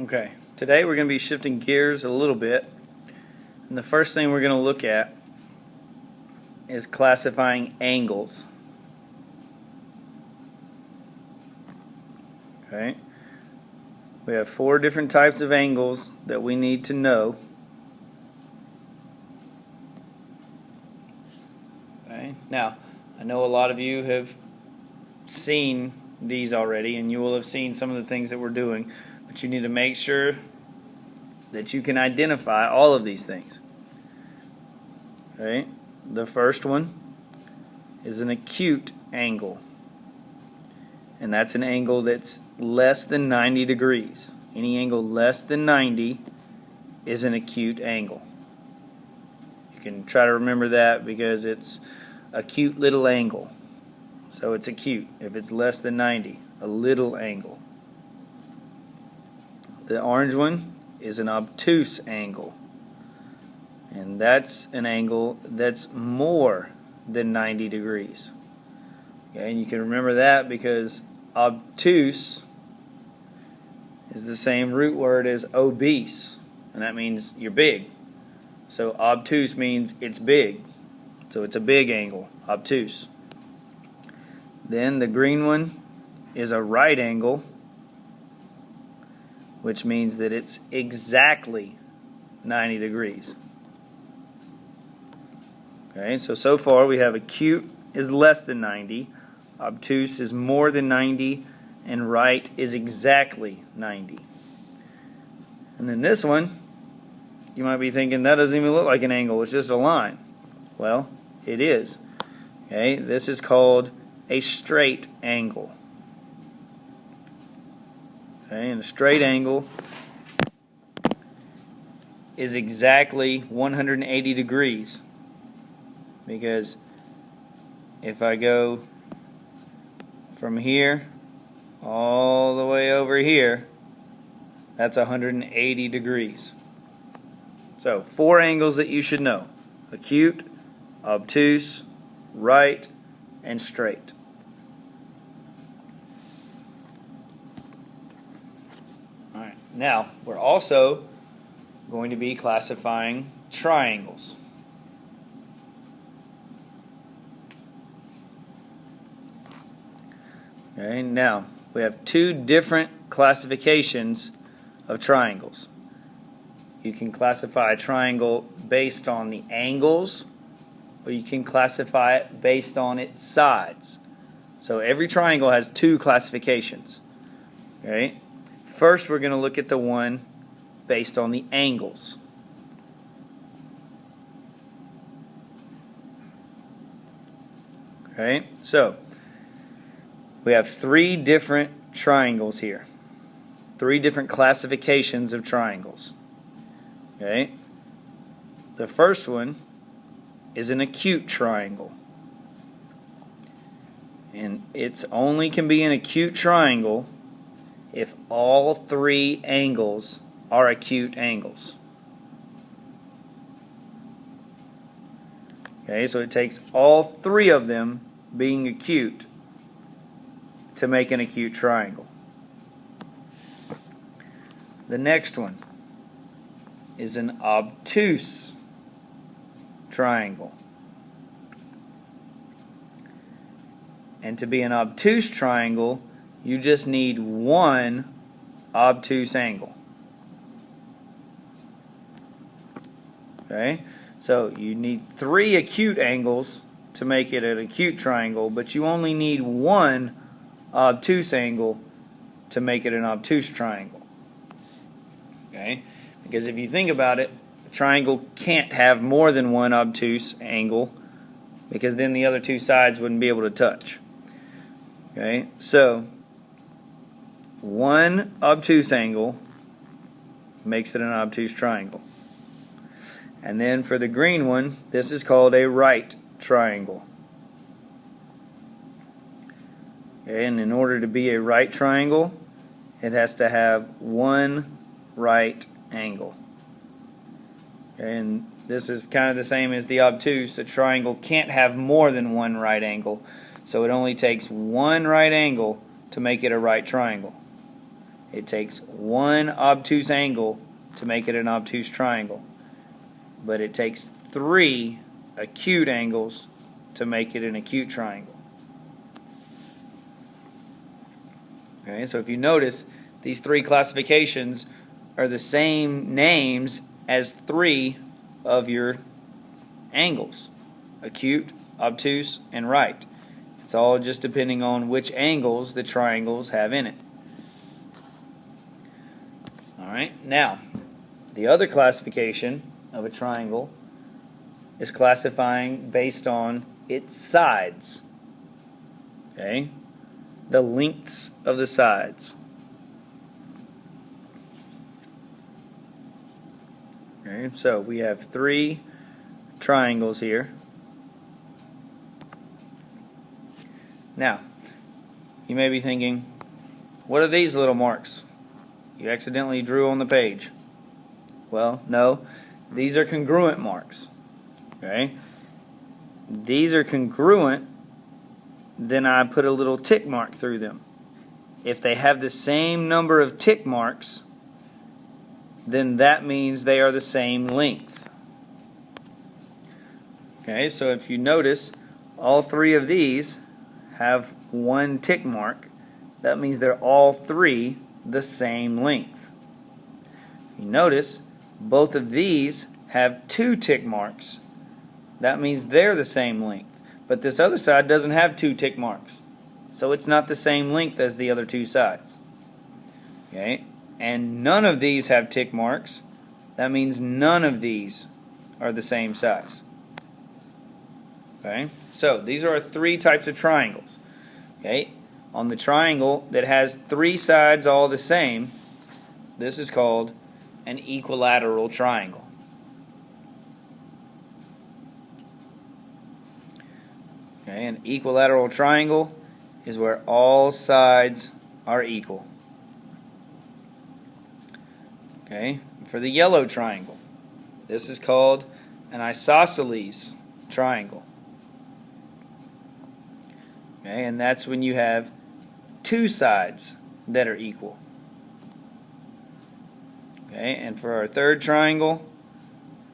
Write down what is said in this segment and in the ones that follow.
Okay, today we're going to be shifting gears a little bit, and the first thing we're going to look at is classifying angles. Okay, we have 4 different types of angles that we need to know. Okay, now I know a lot of you have seen these already, and you will have seen some of the things that we're doing, but you need to make sure that you can identify all of these things. Okay, the first one is an acute angle, and that's an angle that's less than 90 degrees. Any angle less than 90 is an acute angle. You can try to remember that because it's a cute little angle. So it's acute if it's less than 90, a little angle. The orange one is an obtuse angle, and that's an angle that's more than 90 degrees. Okay, and you can remember that because obtuse is the same root word as obese, and that means you're big. So obtuse means it's big. So it's a big angle, obtuse. Then the green one is a right angle, which means that it's exactly 90 degrees. Okay, so far we have acute is less than 90, obtuse is more than 90, and right is exactly 90. And then this one, you might be thinking that doesn't even look like an angle, it's just a line. Well, it is. Okay, this is called a straight angle. Okay, and a straight angle is exactly 180 degrees, because if I go from here all the way over here, that's 180 degrees. So 4 angles that you should know: acute, obtuse, right, and straight. Alright, now we're also going to be classifying triangles. Okay, now we have 2 different classifications of triangles. You can classify a triangle based on the angles, or you can classify it based on its sides. So every triangle has 2 classifications. Okay? First, we're going to look at the one based on the angles. Okay? So we have 3 different triangles here. 3 different classifications of triangles. Okay? The first one is an acute triangle. And it's only can be an acute triangle if all 3 angles are acute angles. Okay, so it takes all 3 of them being acute to make an acute triangle. The next one is an obtuse triangle. And to be an obtuse triangle, you just need 1 obtuse angle. Okay? So you need 3 acute angles to make it an acute triangle, but you only need 1 obtuse angle to make it an obtuse triangle. Okay? Because if you think about it, a triangle can't have more than 1 obtuse angle, because then the other 2 sides wouldn't be able to touch. Okay? So 1 obtuse angle makes it an obtuse triangle. And then for the green one, this is called a right triangle. Okay, and in order to be a right triangle, it has to have 1 right angle. Okay, and this is kind of the same as the obtuse. A triangle can't have more than 1 right angle, so it only takes 1 right angle to make it a right triangle. It takes one obtuse angle to make it an obtuse triangle, but it takes 3 acute angles to make it an acute triangle. Okay, so if you notice, these 3 classifications are the same names as 3 of your angles: acute, obtuse, and right. It's all just depending on which angles the triangles have in it. Alright, now, the other classification of a triangle is classifying based on its sides. Okay? The lengths of the sides. Okay, so we have 3 triangles here. Now, you may be thinking, what are these little marks you accidentally drew on the page? Well, no, these are congruent marks. Okay? These are congruent, then I put a little tick mark through them. If they have the same number of tick marks, then that means they are the same length. Okay, so if you notice, all 3 of these have 1 tick mark. That means they're all 3 the same length. You notice both of these have 2 tick marks. That means they're the same length. But this other side doesn't have 2 tick marks, so it's not the same length as the other 2 sides. Okay? And none of these have tick marks. That means none of these are the same size. Okay? So these are our 3 types of triangles. Okay? On the triangle that has 3 sides all the same, this is called an equilateral triangle. Okay, an equilateral triangle is where all sides are equal. Okay, for the yellow triangle, this is called an isosceles triangle. Okay, and that's when you have 2 sides that are equal. Okay, and for our third triangle,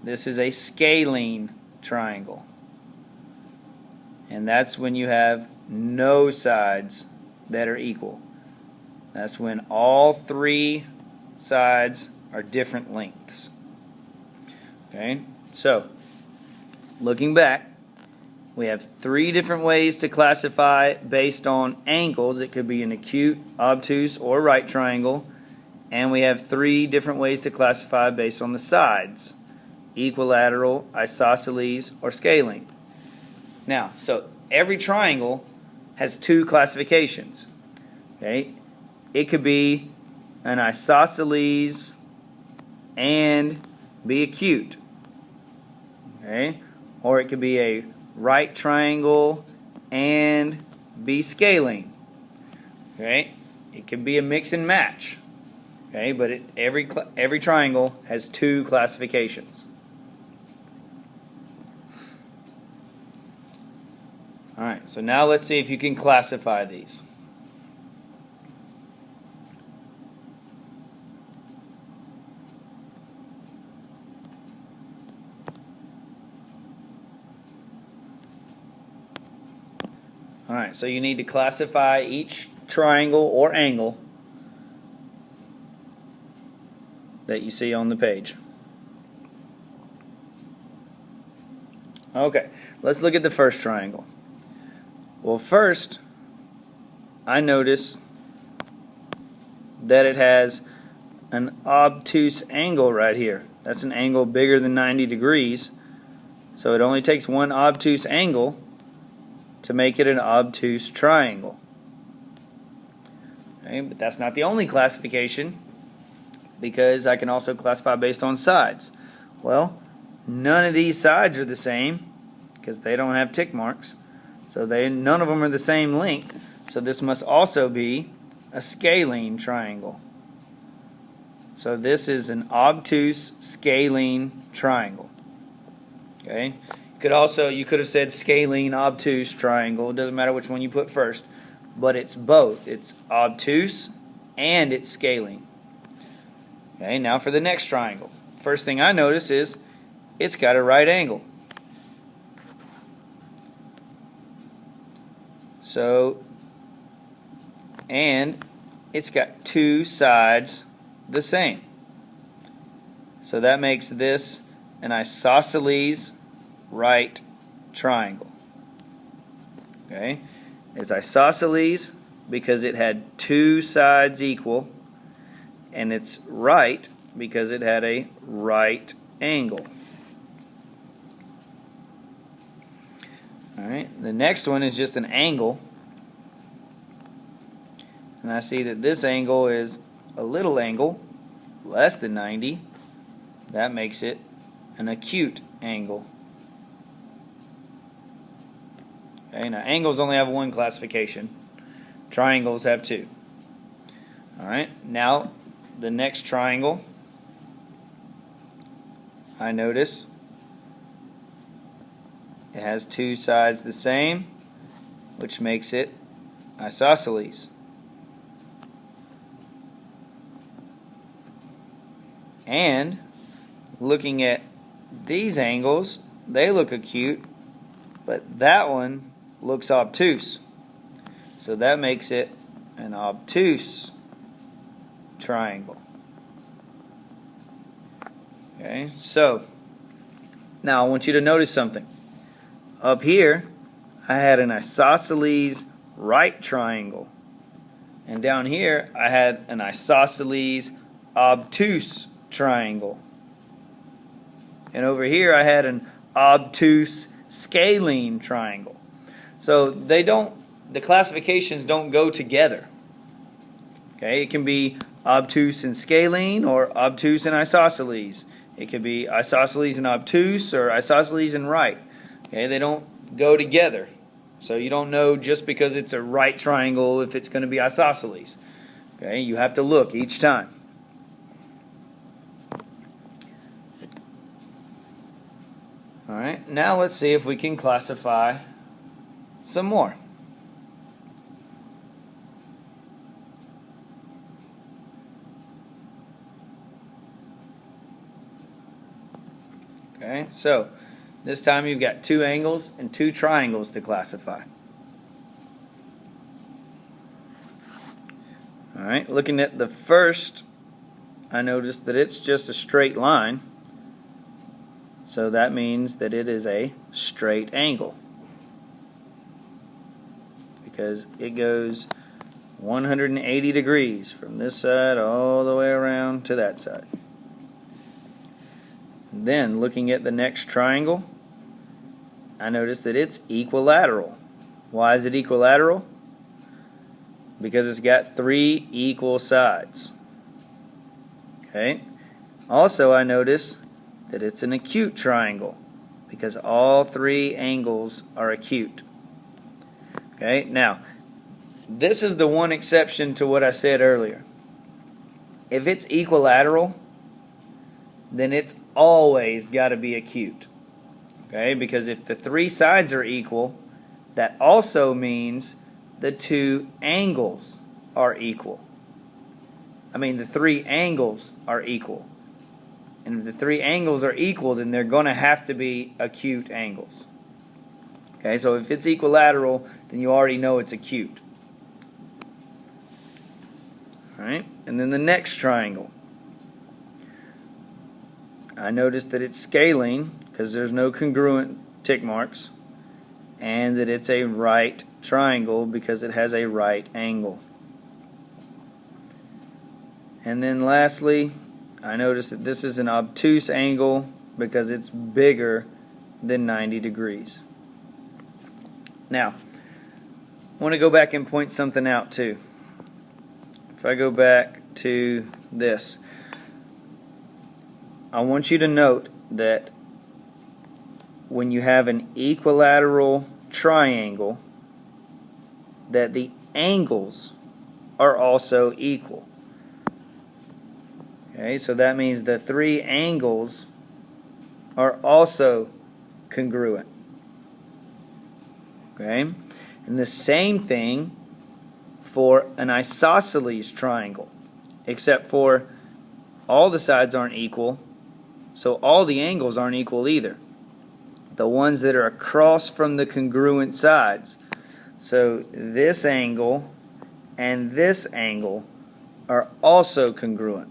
this is a scalene triangle. And that's when you have no sides that are equal. That's when all 3 sides are different lengths. Okay, so looking back, we have 3 different ways to classify based on angles. It could be an acute, obtuse, or right triangle. And we have 3 different ways to classify based on the sides: equilateral, isosceles, or scalene. Now, so every triangle has 2 classifications. Okay, it could be an isosceles and be acute. Okay, or it could be a right triangle and be scalene. Okay, it could be a mix and match. Okay, but every triangle has 2 classifications. Alright, so now let's see if you can classify these. Alright, so you need to classify each triangle or angle that you see on the page. Okay, let's look at the first triangle. Well, first, I notice that it has an obtuse angle right here. That's an angle bigger than 90 degrees. So it only takes one obtuse angle to make it an obtuse triangle. Okay, but that's not the only classification, because I can also classify based on sides. Well, none of these sides are the same because they don't have tick marks. So none of them are the same length. So this must also be a scalene triangle. So this is an obtuse scalene triangle. Okay? You could have said scalene obtuse triangle. It doesn't matter which one you put first, but it's both. It's obtuse and it's scaling. Okay, now for the next triangle. First thing I notice is it's got a right angle. So, and it's got two sides the same. So that makes this an isosceles right triangle. Okay, it's isosceles because it had two sides equal, and it's right because it had a right angle. Alright, the next one is just an angle, and I see that this angle is a little angle, less than 90. That makes it an acute angle. Okay, now angles only have one classification. Triangles have two. Alright, now the next triangle, I notice it has two sides the same, which makes it isosceles. And looking at these angles, they look acute, but that one looks obtuse. So that makes it an obtuse triangle. Okay, so now I want you to notice something. Up here, I had an isosceles right triangle. And down here, I had an isosceles obtuse triangle. And over here, I had an obtuse scalene triangle. So the classifications don't go together. Okay, it can be obtuse and scalene or obtuse and isosceles. It could be isosceles and obtuse or isosceles and right. Okay, they don't go together. So you don't know just because it's a right triangle if it's going to be isosceles. Okay, you have to look each time. Alright, now let's see if we can classify some more. Okay, so this time you've got two angles and two triangles to classify. Alright, looking at the first, I noticed that it's just a straight line. So that means that it is a straight angle, because it goes 180 degrees from this side all the way around to that side. Then looking at the next triangle, I notice that it's equilateral. Why is it equilateral? Because it's got three equal sides. Okay. Also, I notice that it's an acute triangle because all three angles are acute. Okay, now this is the one exception to what I said earlier. If it's equilateral, then it's always got to be acute. Okay, because if the three sides are equal, that also means the two angles are equal. The three angles are equal. And if the three angles are equal, then they're going to have to be acute angles. Okay, so if it's equilateral, then you already know it's acute. Alright, and then the next triangle. I noticed that it's scalene because there's no congruent tick marks, and that it's a right triangle because it has a right angle. And then lastly, I noticed that this is an obtuse angle because it's bigger than 90 degrees. Now, I want to go back and point something out too. If I go back to this, I want you to note that when you have an equilateral triangle, that the angles are also equal. Okay, so that means the three angles are also congruent. Okay, and the same thing for an isosceles triangle, except for all the sides aren't equal, so all the angles aren't equal either. The ones that are across from the congruent sides. So this angle and this angle are also congruent.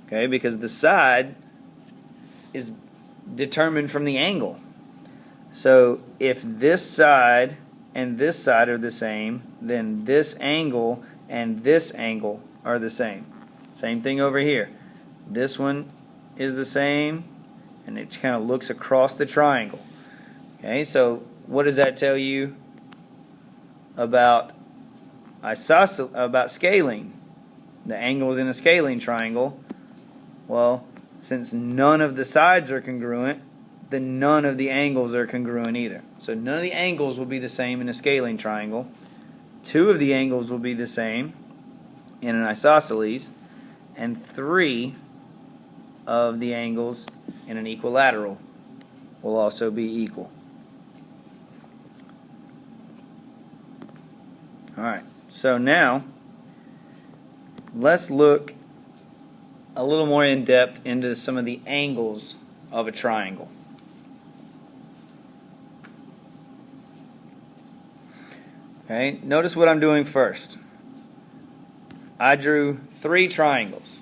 Okay, because the side is determined from the angle. So if this side and this side are the same, then this angle and this angle are the same. Same thing over here. This one is the same, and it kind of looks across the triangle. Okay, so what does that tell you about scaling? The angles in a scaling triangle. Well, since none of the sides are congruent, then none of the angles are congruent either. So none of the angles will be the same in a scaling triangle. Two of the angles will be the same in an isosceles, and three of the angles in an equilateral will also be equal. Alright, so now let's look a little more in depth into some of the angles of a triangle. Okay, notice what I'm doing first. I drew 3 triangles.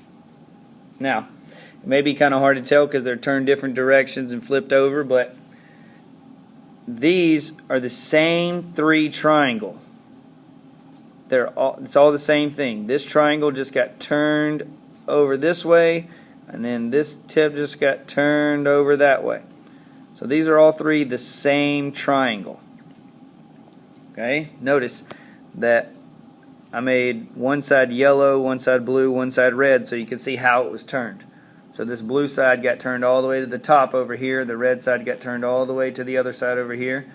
Now, it may be kind of hard to tell because they're turned different directions and flipped over, but these are the same 3 triangles. It's all the same thing. This triangle just got turned over this way, and then this tip just got turned over that way. So these are all 3 the same triangle. Okay, notice that I made one side yellow, one side blue, one side red, so you can see how it was turned. So this blue side got turned all the way to the top over here, the red side got turned all the way to the other side over here,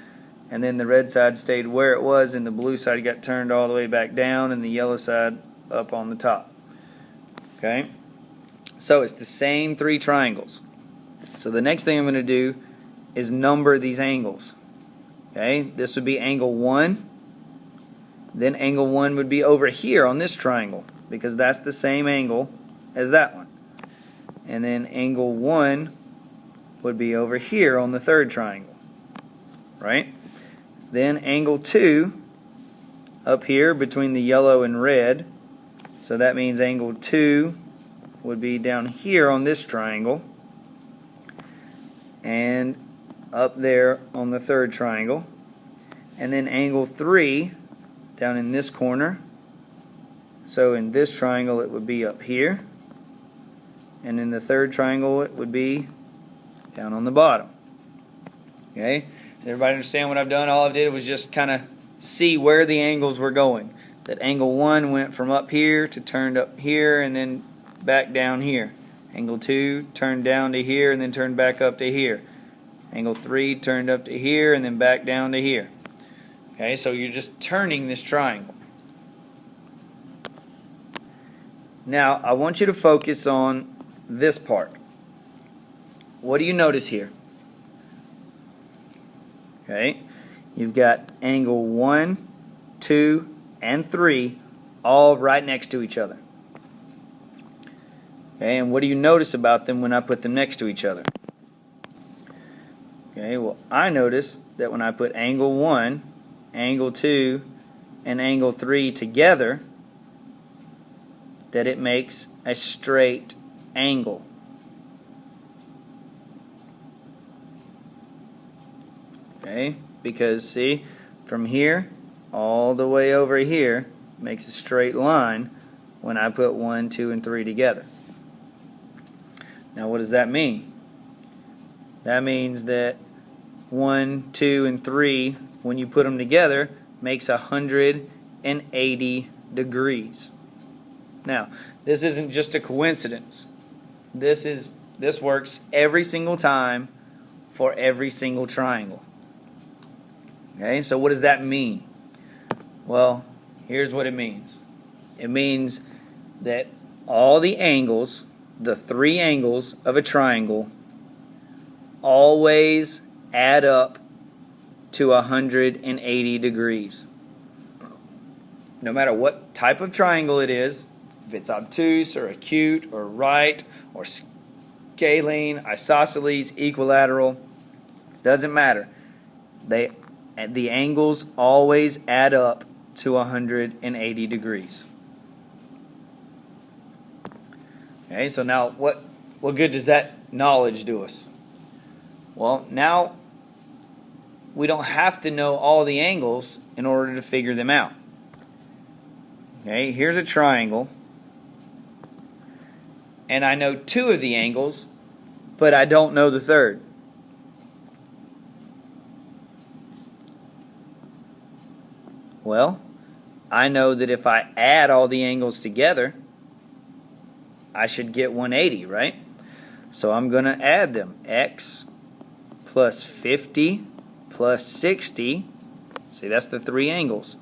and then the red side stayed where it was, and the blue side got turned all the way back down, and the yellow side up on the top. Okay, so it's the same 3 triangles. So the next thing I'm going to do is number these angles. Okay, this would be angle 1. Then angle 1 would be over here on this triangle, because that's the same angle as that one. And then angle 1 would be over here on the third triangle. Right? Then angle 2 up here between the yellow and red. So that means angle 2 would be down here on this triangle. And up there on the third triangle. And then angle 3 down in this corner. So in this triangle it would be up here. And in the third triangle it would be down on the bottom. Okay? Does everybody understand what I've done? All I did was just kind of see where the angles were going. That angle 1 went from up here to turned up here and then back down here. Angle 2 turned down to here and then turned back up to here. Angle 3 turned up to here and then back down to here. Okay, so you're just turning this triangle. Now, I want you to focus on this part. What do you notice here? Okay, you've got angle 1, 2, and 3 all right next to each other. Okay, and what do you notice about them when I put them next to each other? Okay, well, I notice that when I put angle 1, angle 2, and angle 3 together, that it makes a straight angle. Okay, because see, from here all the way over here makes a straight line when I put 1, 2, and 3 together. Now what does that mean? That means that 1, 2, and 3, when you put them together, makes 180 degrees. Now, this isn't just a coincidence. This works every single time for every single triangle. Okay, so what does that mean? Well, here's what it means. It means that all the angles, the 3 angles of a triangle, always add up to 180 degrees. No matter what type of triangle it is, if it's obtuse or acute or right or scalene, isosceles, equilateral, doesn't matter. The angles always add up to 180 degrees. Okay, so now what good does that knowledge do us? Well, now we don't have to know all the angles in order to figure them out. Okay, here's a triangle, and I know 2 of the angles, but I don't know the third. Well, I know that if I add all the angles together, I should get 180, right? So I'm going to add them. X plus 50 plus 60. See, that's the 3 angles.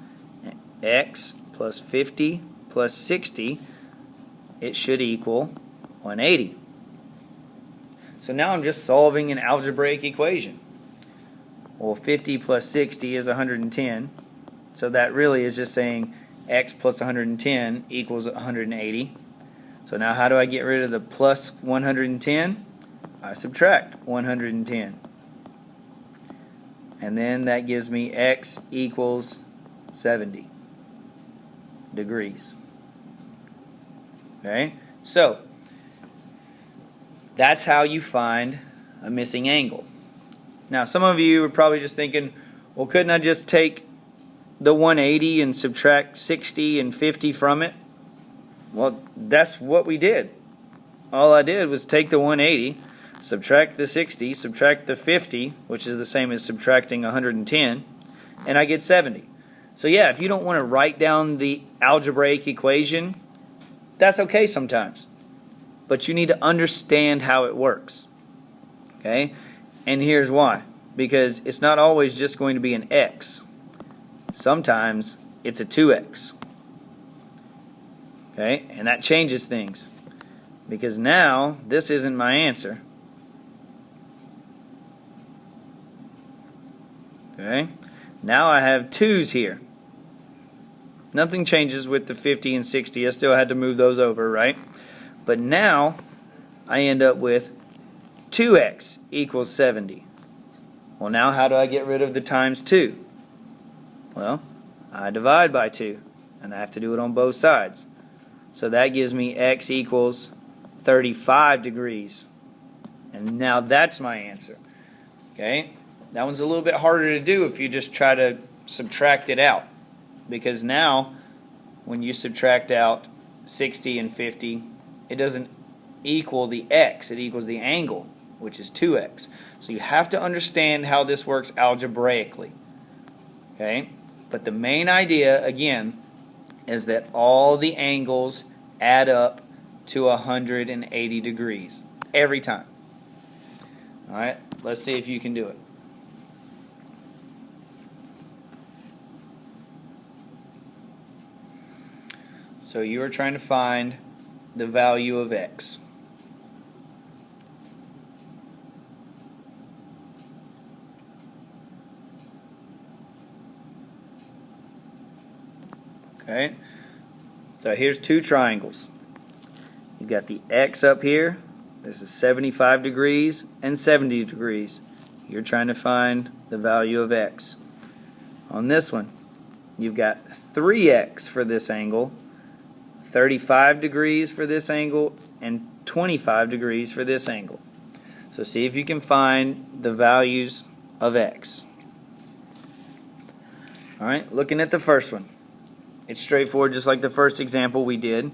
X plus 50 plus 60, it should equal 180. So now I'm just solving an algebraic equation. Well, 50 plus 60 is 110. So that really is just saying x plus 110 equals 180. So now how do I get rid of the plus 110? I subtract 110. And then that gives me x equals 70 degrees. Okay? So that's how you find a missing angle. Now some of you are probably just thinking, well, couldn't I just take the 180 and subtract 60 and 50 from it? Well, that's what we did. All I did was take the 180, subtract the 60, subtract the 50, which is the same as subtracting 110, and I get 70. So yeah, if you don't want to write down the algebraic equation, that's okay sometimes. But you need to understand how it works. Okay? And here's why. Because it's not always just going to be an x. Sometimes it's a 2x. Okay? And that changes things. Because now this isn't my answer. Okay? Now I have 2's here. Nothing changes with the 50 and 60. I still had to move those over, right? But now I end up with 2x equals 70. Well, now how do I get rid of the times 2? Well, I divide by 2, and I have to do it on both sides. So that gives me x equals 35 degrees. And now that's my answer. Okay? That one's a little bit harder to do if you just try to subtract it out. Because now, when you subtract out 60 and 50, it doesn't equal the x, it equals the angle, which is 2x. So you have to understand how this works algebraically. Okay? But the main idea, again, is that all the angles add up to 180 degrees every time. Alright, let's see if you can do it. So you are trying to find the value of x. Okay, so here's 2 triangles. You've got the x up here. This is 75 degrees and 70 degrees. You're trying to find the value of x. On this one, you've got 3x for this angle, 35 degrees for this angle, and 25 degrees for this angle. So see if you can find the values of x. Alright, looking at the first one. It's straightforward, just like the first example we did.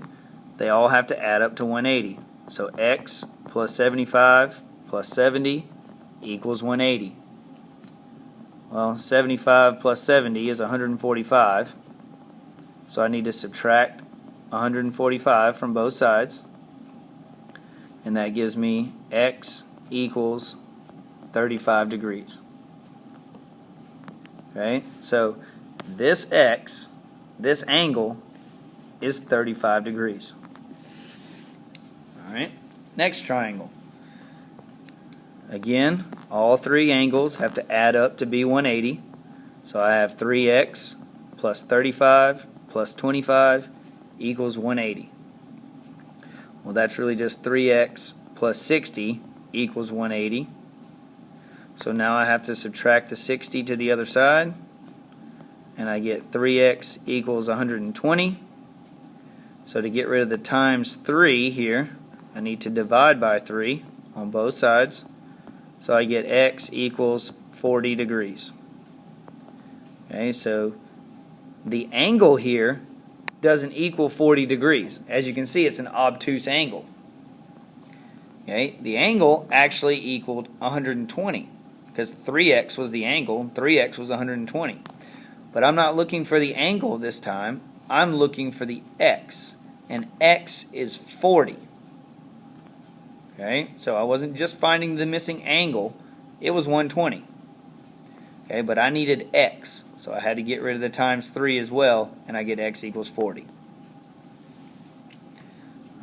They all have to add up to 180. So x plus 75 plus 70 equals 180. Well, 75 plus 70 is 145. So I need to subtract 145 from both sides, and that gives me x equals 35 degrees. Okay, so this x, this angle, is 35 degrees. Alright, next triangle. Again, all 3 angles have to add up to be 180. So I have 3x plus 35 plus 25 equals 180. Well, that's really just 3x plus 60 equals 180. So now I have to subtract the 60 to the other side, and I get 3x equals 120. So to get rid of the times 3 here, I need to divide by 3 on both sides. So I get x equals 40 degrees. Okay, so the angle here doesn't equal 40 degrees. As you can see, it's an obtuse angle. Okay, the angle actually equaled 120 because 3x was the angle, 3x was 120. But I'm not looking for the angle this time. I'm looking for the x, and x is 40. Okay, so I wasn't just finding the missing angle, it was 120. Okay, but I needed x, so I had to get rid of the times 3 as well, and I get x equals 40.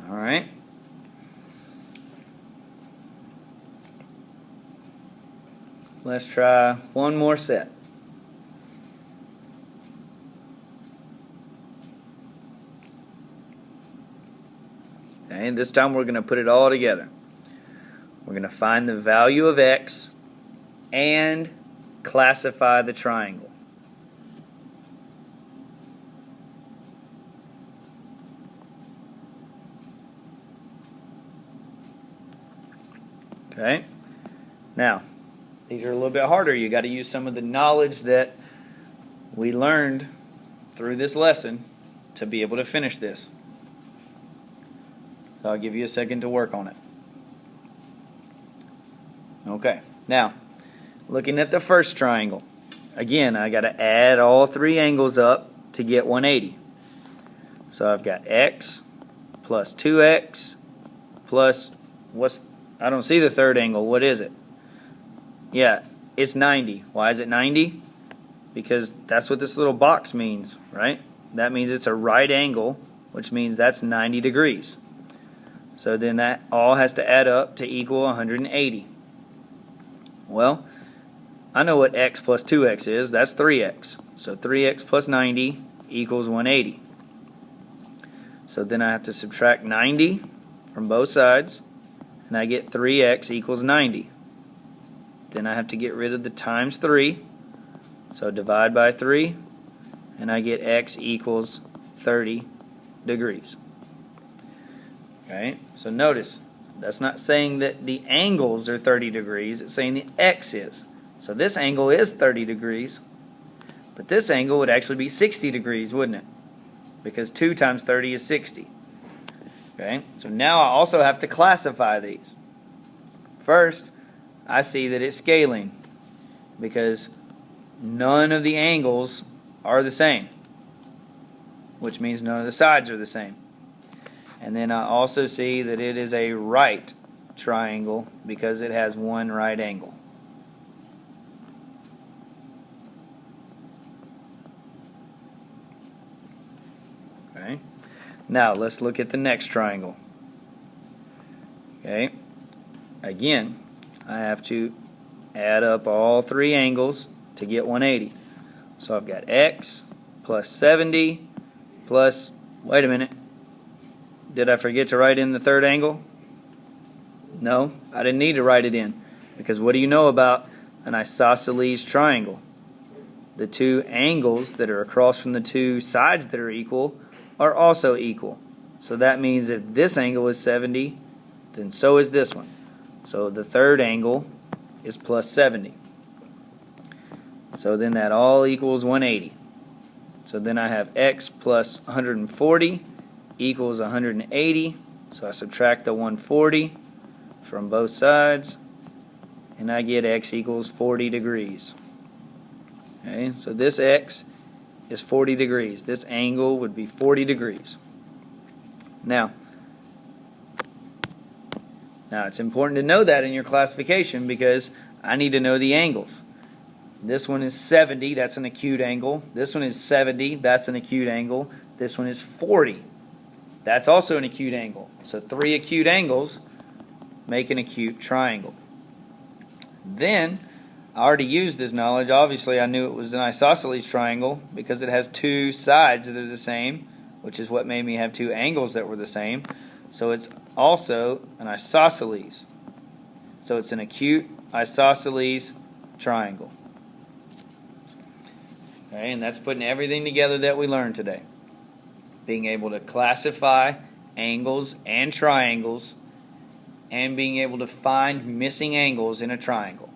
Alright. Let's try one more set. Okay, this time we're going to put it all together. We're going to find the value of x and classify the triangle. Okay, now these are a little bit harder. You got to use some of the knowledge that we learned through this lesson to be able to finish this. So I'll give you a second to work on it. Okay, now looking at the first triangle, again I got to add all 3 angles up to get 180. So I've got x plus 2x plus I don't see the third angle. What is it? Yeah, it's 90. Why is it 90? Because that's what this little box means, right? That means it's a right angle, which means that's 90 degrees. So then that all has to add up to equal 180. Well, I know what x plus 2x is. That's 3x. So 3x plus 90 equals 180. So then I have to subtract 90 from both sides, and I get 3x equals 90. Then I have to get rid of the times 3. So divide by 3, and I get x equals 30 degrees. Okay, so notice, that's not saying that the angles are 30 degrees, it's saying the x is. So this angle is 30 degrees, but this angle would actually be 60 degrees, wouldn't it? Because 2 times 30 is 60. Okay, so now I also have to classify these. First, I see that it's scaling because none of the angles are the same, which means none of the sides are the same. And then I also see that it is a right triangle because it has one right angle. Okay. Now let's look at the next triangle. Okay. Again, I have to add up all 3 angles to get 180. So I've got x plus 70 plus, wait a minute, did I forget to write in the third angle? No, I didn't need to write it in, because what do you know about an isosceles triangle? The 2 angles that are across from the 2 sides that are equal are also equal. So that means if this angle is 70, then so is this one. So the third angle is plus 70. So then that all equals 180. So then I have x plus 140 equals 180. So I subtract the 140 from both sides, and I get x equals 40 degrees. Okay, so this x is 40 degrees. This angle would be 40 degrees. Now it's important to know that in your classification because I need to know the angles. This one is 70, that's an acute angle. This one is 70, that's an acute angle. This one is 40. That's also an acute angle. So 3 acute angles make an acute triangle. Then I already used this knowledge. Obviously, I knew it was an isosceles triangle because it has two sides that are the same, which is what made me have two angles that were the same. So it's also an isosceles. So it's an acute isosceles triangle. Okay, and that's putting everything together that we learned today. Being able to classify angles and triangles, and being able to find missing angles in a triangle.